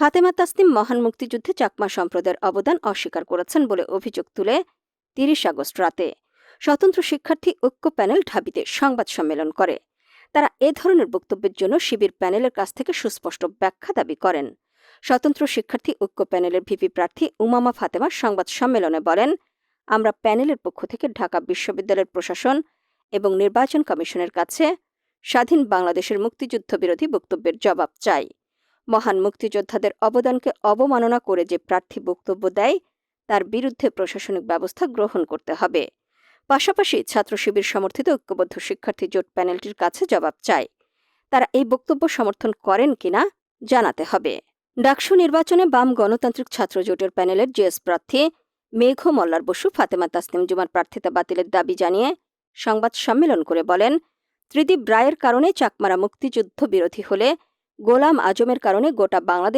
ফাতেমা তাসনিম মহান মুক্তিযুদ্ধে চাকমা সম্প্রদায়ের অবদান অস্বীকার করেছেন বলে অভিযোগ তুলে ৩০ আগস্ট রাতে স্বতন্ত্র শিক্ষার্থী ঐক্য প্যানেল ঢাবিতে সংবাদ সম্মেলন করে। তারা এ ধরনের বক্তব্যের জন্য শিবির প্যানেলের কাছ থেকে সুস্পষ্ট ব্যাখ্যা দাবি করেন। স্বতন্ত্র শিক্ষার্থী ঐক্য প্যানেলের ভিপি প্রার্থী উমামা ফাতেমা সংবাদ সম্মেলনে বলেন, আমরা প্যানেলের পক্ষ থেকে ঢাকা বিশ্ববিদ্যালয়ের প্রশাসন এবং নির্বাচন কমিশনের কাছে স্বাধীন বাংলাদেশের মুক্তিযুদ্ধ বিরোধী বক্তব্যের জবাব চাই। মহান মুক্তিযোদ্ধাদের অবদানকে অবমাননা করে যে প্রার্থী বক্তব্য দেয় তার বিরুদ্ধে প্রশাসনিক ব্যবস্থা গ্রহণ করতে হবে। পাশাপাশি ছাত্র শিবির সমর্থিত ঐক্যবদ্ধ শিক্ষার্থী জোট প্যানেলটির কাছে জবাব চায়। তারা এই বক্তব্য সমর্থন করেন কিনা জানাতে হবে। ডাকসু নির্বাচনে বাম গণতান্ত্রিক ছাত্র জোটের প্যানেলের জিএস প্রার্থী মেঘ মল্লার বসু ফাতেমা তাসনিম জুমার প্রার্থিতা বাতিলের দাবি জানিয়ে সংবাদ সম্মেলন করে বলেন, ত্রিদীপ রায়ের কারণে চাকমারা মুক্তিযুদ্ধ বিরোধী হলে গোলাম আজমের কারণে গোটা বাংলাদেশ